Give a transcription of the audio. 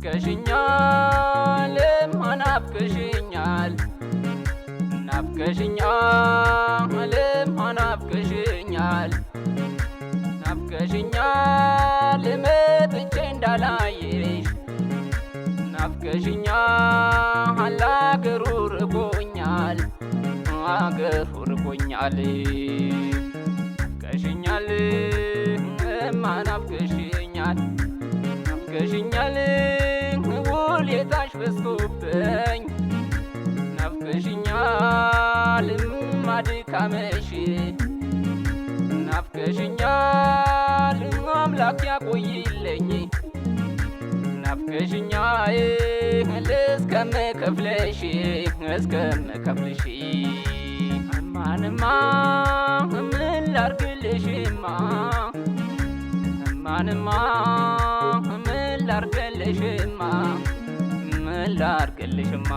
ናፍቀሽኛል ናፍቀሽኛል ናፍቀሽኛል ናፍቀሽኛል ናፍቀሽኛል መጥቼ እንዳላየሽ ናፍቀሽኛል አገሩ ርቆኛል አገሩ ርቆኛል ናፍቀሽኛል ናፍቀሽኛል ናፍቀሽኛል ውለታሽ በዝቶብኝ ናፍቀሽኛል ማድካምሽ ናፍቀሽኛል አምላክ ያቆይልኝ ናፍቀሽኛል እስከምከፍልሽ እማንማ ምን ላርግልሽማ እማንማ ምን ላርግልሽማ